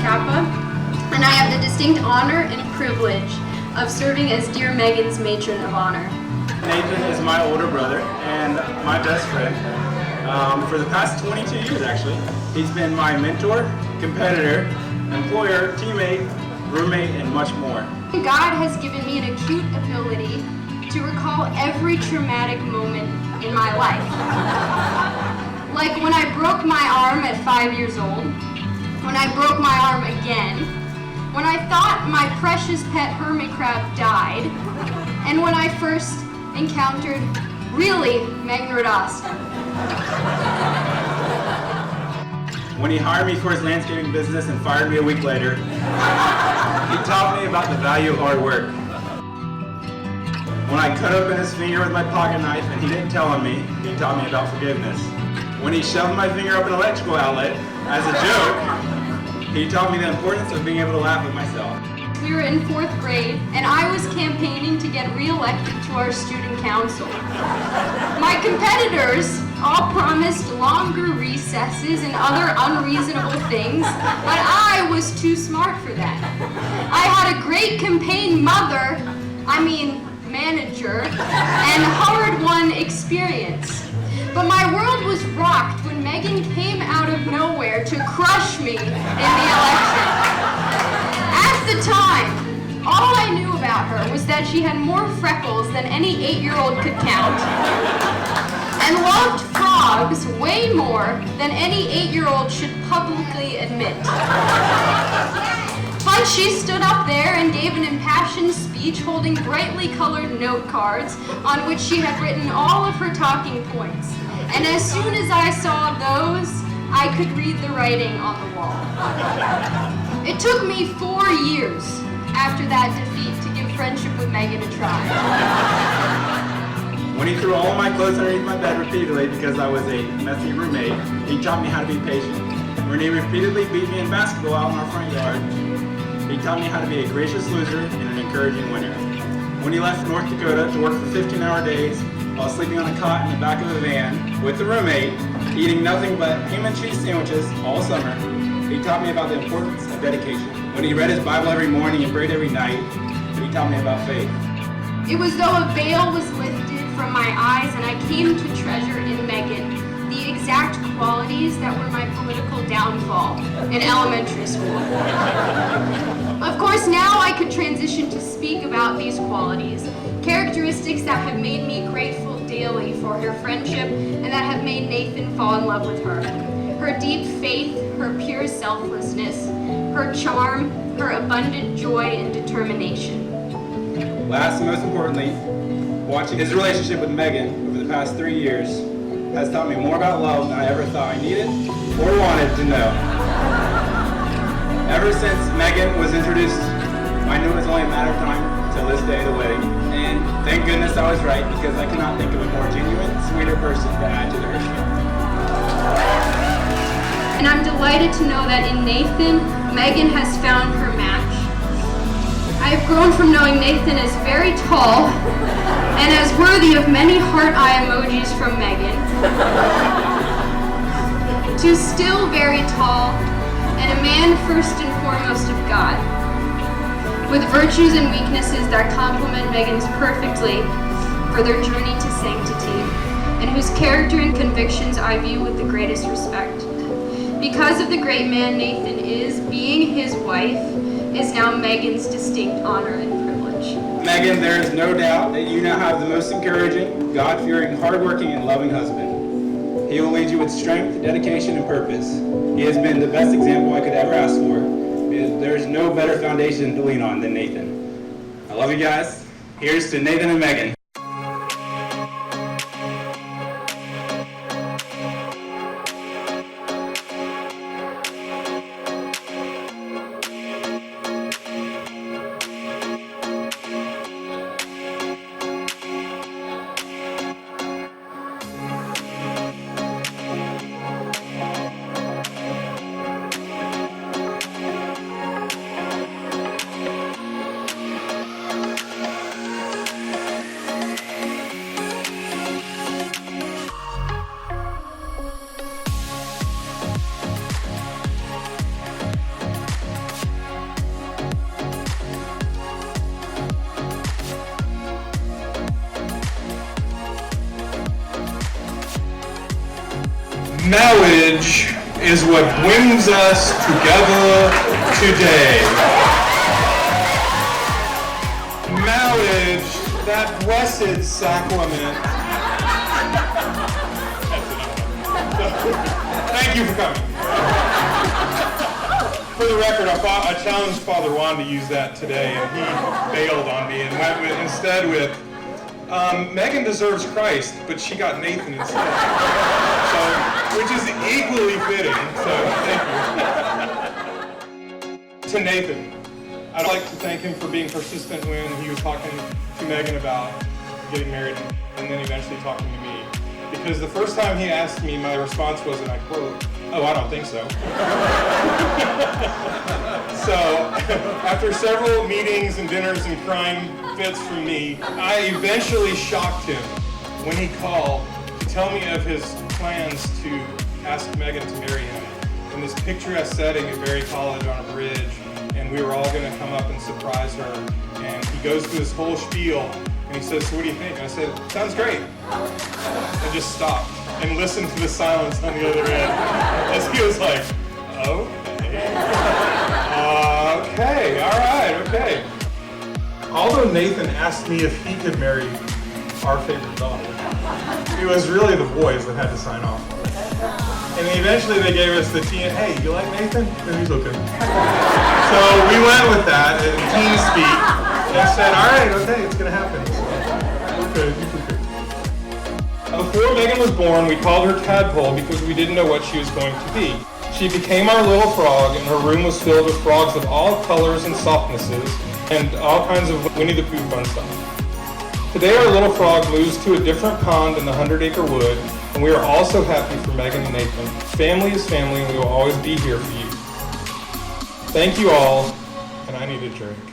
Kappa, and I have the distinct honor and privilege of serving as dear Megan's matron of honor. Nathan is my older brother and my best friend. For the past 22 years, actually. He's been my mentor, competitor, employer, teammate, roommate, and much more. God has given me an acute ability to recall every traumatic moment in my life. Like when I broke my arm at 5 years old, when I broke my arm again, when I thought my precious pet hermit crab died, and when I first encountered, really, Megan Radosky. When he hired me for his landscaping business and fired me a week later, he taught me about the value of hard work. When I cut open his finger with my pocket knife and he didn't tell on me, he taught me about forgiveness. When he shoved my finger up an electrical outlet as a joke, he taught me the importance of being able to laugh at myself. We were in 4th grade, and I was campaigning to get re-elected to our student council. My competitors all promised longer recesses and other unreasonable things, but I was too smart for that. I had a great campaign manager, and hard-won experience. But my world was rocked when Megan came out of nowhere to crush me in the election. At the time, all I knew about her was that she had more freckles than any 8-year-old could count, and loved frogs way more than any 8-year-old should publicly admit. But she stood up there and gave an impassioned speech holding brightly colored note cards on which she had written all of her talking points. And as soon as I saw those, I could read the writing on the wall. It took me 4 years after that defeat to give friendship with Megan a try. When he threw all of my clothes underneath my bed repeatedly because I was a messy roommate, he taught me how to be patient. When he repeatedly beat me in basketball out in our front yard, he taught me how to be a gracious loser and an encouraging winner. When he left North Dakota to work for 15-hour days while sleeping on a cot in the back of a van with a roommate, eating nothing but ham and cheese sandwiches all summer, he taught me about the importance of dedication. When he read his Bible every morning and prayed every night, he taught me about faith. It was though a veil was lifted from my eyes and I came to treasure in Megan the exact qualities that were my political downfall in elementary school. Of course, now I could transition to speak about these qualities, characteristics that have made me grateful daily for her friendship and that have made Nathan fall in love with her. Her deep faith, her pure selflessness, her charm, her abundant joy and determination. Last and most importantly, watching his relationship with Megan over the past 3 years has taught me more about love than I ever thought I needed or wanted to know. Ever since Megan was introduced, I knew it was only a matter of time till this day of the wedding. And thank goodness I was right, because I cannot think of a more genuine, sweeter person to add to the ritual. And I'm delighted to know that in Nathan, Megan has found her match. I have grown from knowing Nathan as very tall and as worthy of many heart eye emojis from Megan, to still very tall and a man first and foremost of God, with virtues and weaknesses that complement Megan's perfectly for their journey to sanctity, and whose character and convictions I view with the greatest respect. Because of the great man Nathan is, being his wife is now Megan's distinct honor and privilege. Megan, there is no doubt that you now have the most encouraging, God-fearing, hardworking, and loving husband. He will lead you with strength, dedication, and purpose. He has been the best example I could ever ask for. There is no better foundation to lean on than Nathan. I love you guys. Here's to Nathan and Megan. Marriage is what brings us together today. Marriage, that blessed sacrament. Thank you for coming. For the record, I challenged Father Juan to use that today, and he bailed on me and went with, instead with, Megan deserves Christ, but she got Nathan instead. So, which is equally fitting, so thank you. To Nathan, I'd like to thank him for being persistent when he was talking to Megan about getting married and then eventually talking to me. Because the first time he asked me, my response was, and I quote, "Oh, I don't think so." So, after several meetings and dinners and crying fits from me, I eventually shocked him when he called to tell me of his plans to ask Megan to marry him in this picturesque setting at Berry College on a bridge, and we were all going to come up and surprise her. And he goes through this whole spiel, and he says, "So what do you think?" And I said, "Sounds great." And just stopped and listened to the silence on the other end as he was like, okay, all right, okay. Although Nathan asked me if he could marry our favorite daughter, it was really the boys that had to sign off. And eventually they gave us the teen, "Hey, you like Nathan?" "No, he's okay." So we went with that in teen speak and said, "All right, okay, it's gonna happen." So, okay. Before Megan was born, we called her Tadpole because we didn't know what she was going to be. She became our little frog, and her room was filled with frogs of all colors and softnesses, and all kinds of Winnie the Pooh fun stuff. Today our little frog moves to a different pond in the 100-acre wood, and we are all so happy for Megan and Nathan. Family is family, and we will always be here for you. Thank you all, and I need a drink.